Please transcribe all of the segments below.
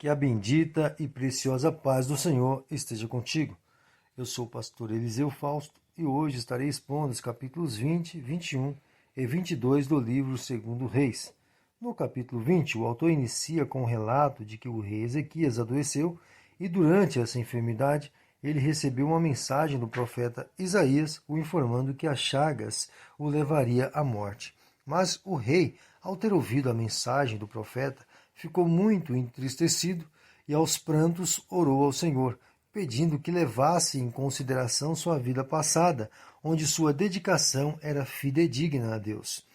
Que a bendita e preciosa paz do Senhor esteja contigo. Eu sou o pastor Eliseu Fausto e hoje estarei expondo os capítulos 20, 21 e 22 do livro Segundo Reis. No capítulo 20, o autor inicia com o relato de que o rei Ezequias adoeceu e durante essa enfermidade ele recebeu uma mensagem do profeta Isaías o informando que as chagas o levaria à morte. Mas o rei, ao ter ouvido a mensagem do profeta, ficou muito entristecido e aos prantos orou ao Senhor, pedindo que levasse em consideração sua vida passada, onde sua dedicação era fidedigna a Deus.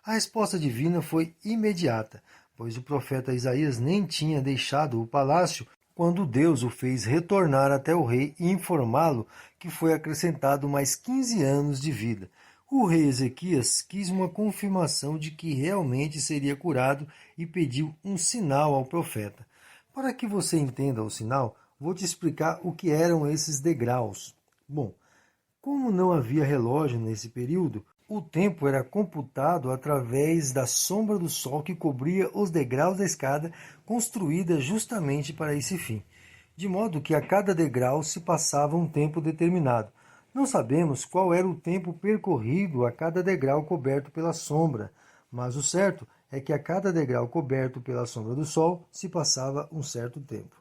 A resposta divina foi imediata, pois o profeta Isaías nem tinha deixado o palácio quando Deus o fez retornar até o rei e informá-lo que foi acrescentado mais 15 anos de vida. O rei Ezequias quis uma confirmação de que realmente seria curado e pediu um sinal ao profeta. Para que você entenda o sinal, vou te explicar o que eram esses degraus. Bom, como não havia relógio nesse período, o tempo era computado através da sombra do sol que cobria os degraus da escada construída justamente para esse fim, de modo que a cada degrau se passava um tempo determinado. Não sabemos qual era o tempo percorrido a cada degrau coberto pela sombra, mas o certo é que a cada degrau coberto pela sombra do sol se passava um certo tempo.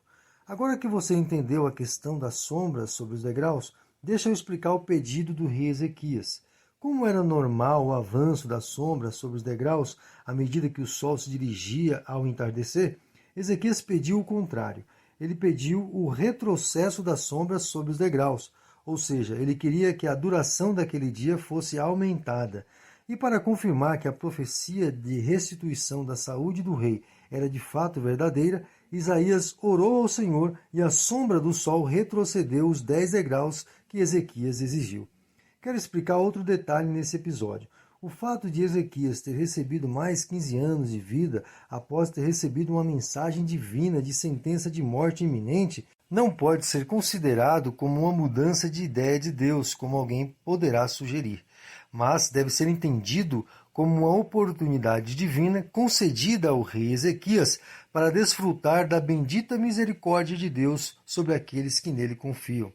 Agora que você entendeu a questão das sombras sobre os degraus, deixa eu explicar o pedido do rei Ezequias. Como era normal o avanço da sombra sobre os degraus à medida que o sol se dirigia ao entardecer, Ezequias pediu o contrário. Ele pediu o retrocesso das sombras sobre os degraus, ou seja, ele queria que a duração daquele dia fosse aumentada. E para confirmar que a profecia de restituição da saúde do rei era de fato verdadeira, Isaías orou ao Senhor e a sombra do sol retrocedeu os 10 degraus que Ezequias exigiu. Quero explicar outro detalhe nesse episódio. O fato de Ezequias ter recebido mais 15 anos de vida após ter recebido uma mensagem divina de sentença de morte iminente não pode ser considerado como uma mudança de ideia de Deus, como alguém poderá sugerir, mas deve ser entendido como uma oportunidade divina concedida ao rei Ezequias para desfrutar da bendita misericórdia de Deus sobre aqueles que nele confiam.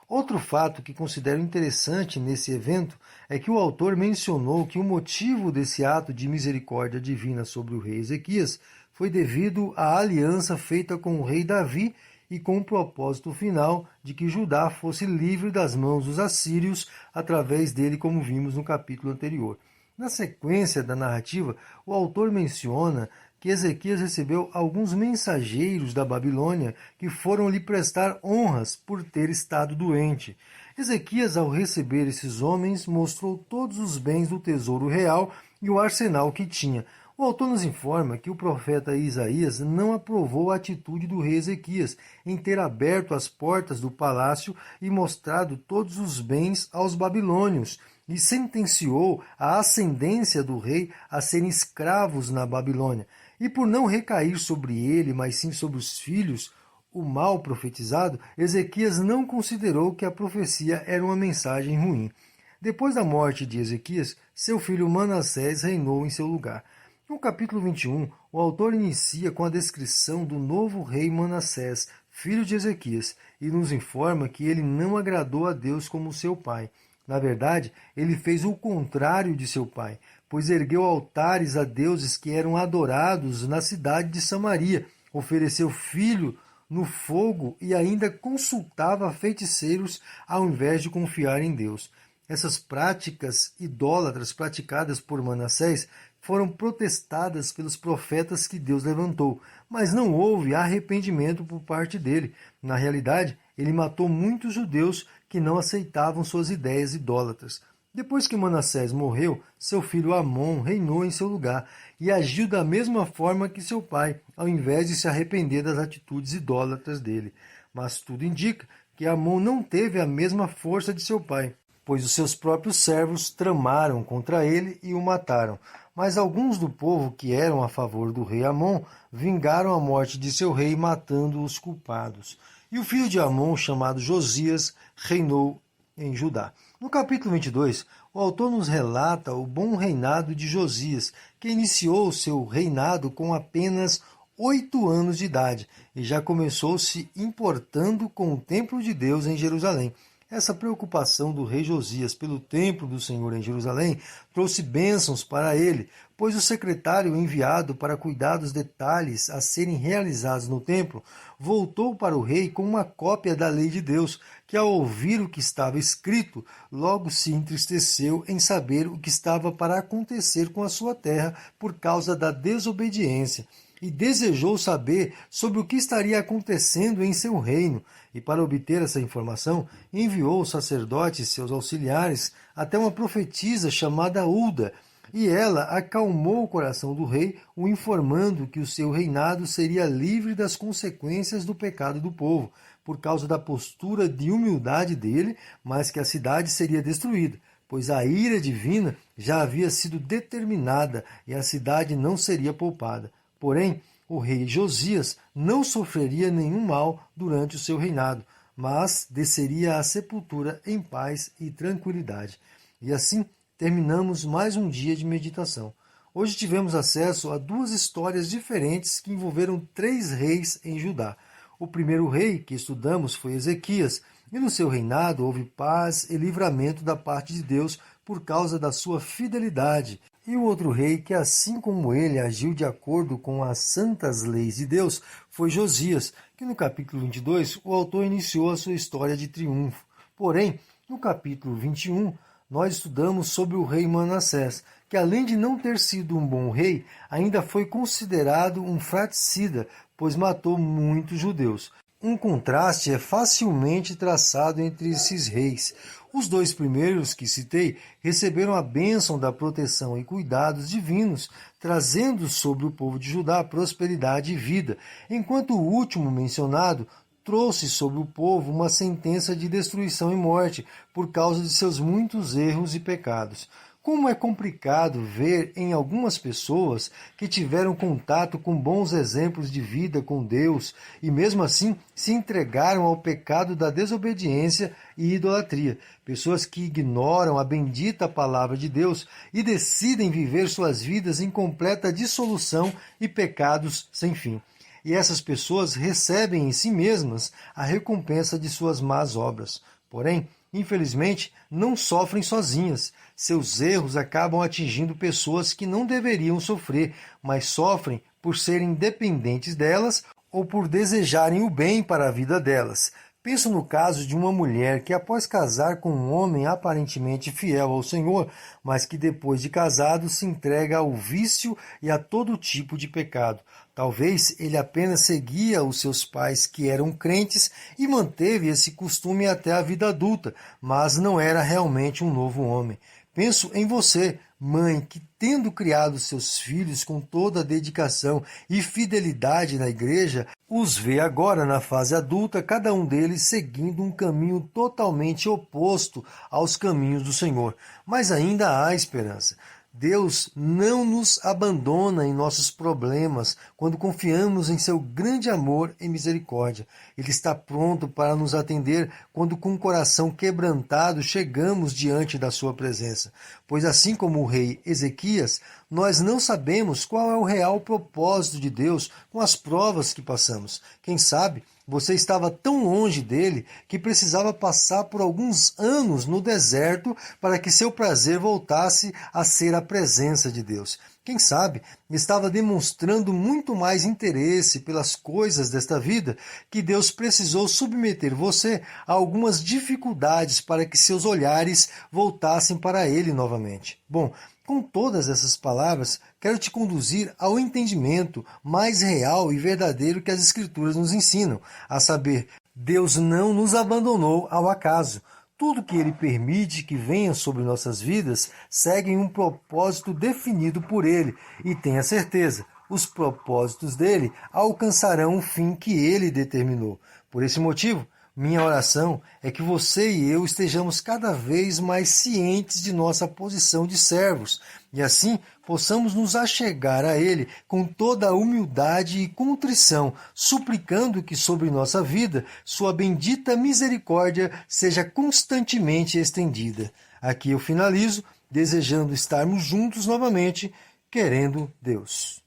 Outro fato que considero interessante nesse evento é que o autor mencionou que o motivo desse ato de misericórdia divina sobre o rei Ezequias foi devido à aliança feita com o rei Davi e com o propósito final de que Judá fosse livre das mãos dos assírios através dele, como vimos no capítulo anterior. Na sequência da narrativa, o autor menciona que Ezequias recebeu alguns mensageiros da Babilônia que foram lhe prestar honras por ter estado doente. Ezequias, ao receber esses homens, mostrou todos os bens do tesouro real e o arsenal que tinha. O autor nos informa que o profeta Isaías não aprovou a atitude do rei Ezequias em ter aberto as portas do palácio e mostrado todos os bens aos babilônios, e sentenciou a ascendência do rei a serem escravos na Babilônia. E por não recair sobre ele, mas sim sobre os filhos, o mal profetizado, Ezequias não considerou que a profecia era uma mensagem ruim. Depois da morte de Ezequias, seu filho Manassés reinou em seu lugar. No capítulo 21, o autor inicia com a descrição do novo rei Manassés, filho de Ezequias, e nos informa que ele não agradou a Deus como seu pai. Na verdade, ele fez o contrário de seu pai, pois ergueu altares a deuses que eram adorados na cidade de Samaria, ofereceu filho no fogo e ainda consultava feiticeiros ao invés de confiar em Deus. Essas práticas idólatras praticadas por Manassés foram protestadas pelos profetas que Deus levantou, mas não houve arrependimento por parte dele. Na realidade, ele matou muitos judeus que não aceitavam suas ideias idólatras. Depois que Manassés morreu, seu filho Amon reinou em seu lugar e agiu da mesma forma que seu pai, ao invés de se arrepender das atitudes idólatras dele. Mas tudo indica que Amon não teve a mesma força de seu pai, pois os seus próprios servos tramaram contra ele e o mataram. Mas alguns do povo que eram a favor do rei Amon vingaram a morte de seu rei, matando os culpados. E o filho de Amon, chamado Josias, reinou em Judá. No capítulo 22, o autor nos relata o bom reinado de Josias, que iniciou seu reinado com apenas 8 anos de idade e já começou se importando com o templo de Deus em Jerusalém. Essa preocupação do rei Josias pelo templo do Senhor em Jerusalém trouxe bênçãos para ele, pois o secretário enviado para cuidar dos detalhes a serem realizados no templo voltou para o rei com uma cópia da lei de Deus, que ao ouvir o que estava escrito, logo se entristeceu em saber o que estava para acontecer com a sua terra por causa da desobediência, e desejou saber sobre o que estaria acontecendo em seu reino, e para obter essa informação, enviou os sacerdotes, seus auxiliares, até uma profetisa chamada Hulda, e ela acalmou o coração do rei, o informando que o seu reinado seria livre das consequências do pecado do povo, por causa da postura de humildade dele, mas que a cidade seria destruída, pois a ira divina já havia sido determinada e a cidade não seria poupada. Porém, o rei Josias não sofreria nenhum mal durante o seu reinado, mas desceria à sepultura em paz e tranquilidade. E assim terminamos mais um dia de meditação. Hoje tivemos acesso a 2 histórias diferentes que envolveram 3 reis em Judá. O primeiro rei que estudamos foi Ezequias, e no seu reinado houve paz e livramento da parte de Deus por causa da sua fidelidade. E o outro rei que, assim como ele, agiu de acordo com as santas leis de Deus, foi Josias, que no capítulo 22 o autor iniciou a sua história de triunfo. Porém, no capítulo 21, nós estudamos sobre o rei Manassés, que além de não ter sido um bom rei, ainda foi considerado um fratricida, pois matou muitos judeus. Um contraste é facilmente traçado entre esses reis. Os 2 primeiros que citei receberam a bênção da proteção e cuidados divinos, trazendo sobre o povo de Judá prosperidade e vida, enquanto o último mencionado trouxe sobre o povo uma sentença de destruição e morte por causa de seus muitos erros e pecados. Como é complicado ver em algumas pessoas que tiveram contato com bons exemplos de vida com Deus e mesmo assim se entregaram ao pecado da desobediência e idolatria. Pessoas que ignoram a bendita palavra de Deus e decidem viver suas vidas em completa dissolução e pecados sem fim. E essas pessoas recebem em si mesmas a recompensa de suas más obras. Porém, infelizmente, não sofrem sozinhas. Seus erros acabam atingindo pessoas que não deveriam sofrer, mas sofrem por serem dependentes delas ou por desejarem o bem para a vida delas. Penso no caso de uma mulher que, após casar com um homem aparentemente fiel ao Senhor, mas que depois de casado se entrega ao vício e a todo tipo de pecado. Talvez ele apenas seguia os seus pais que eram crentes e manteve esse costume até a vida adulta, mas não era realmente um novo homem. Penso em você, mãe, que tendo criado seus filhos com toda a dedicação e fidelidade na igreja, os vê agora na fase adulta, cada um deles seguindo um caminho totalmente oposto aos caminhos do Senhor. Mas ainda há esperança. Deus não nos abandona em nossos problemas quando confiamos em seu grande amor e misericórdia. Ele está pronto para nos atender quando com o coração quebrantado chegamos diante da sua presença. Pois assim como o rei Ezequias, nós não sabemos qual é o real propósito de Deus com as provas que passamos. Quem sabe você estava tão longe dele que precisava passar por alguns anos no deserto para que seu prazer voltasse a ser a presença de Deus. Quem sabe estava demonstrando muito mais interesse pelas coisas desta vida que Deus precisou submeter você a algumas dificuldades para que seus olhares voltassem para ele novamente. Bom, com todas essas palavras, quero te conduzir ao entendimento mais real e verdadeiro que as Escrituras nos ensinam, a saber, Deus não nos abandonou ao acaso. Tudo que Ele permite que venha sobre nossas vidas segue um propósito definido por Ele, e tenha certeza, os propósitos dele alcançarão o fim que Ele determinou. Por esse motivo, minha oração é que você e eu estejamos cada vez mais cientes de nossa posição de servos e assim possamos nos achegar a Ele com toda a humildade e contrição, suplicando que sobre nossa vida sua bendita misericórdia seja constantemente estendida. Aqui eu finalizo, desejando estarmos juntos novamente, querendo Deus.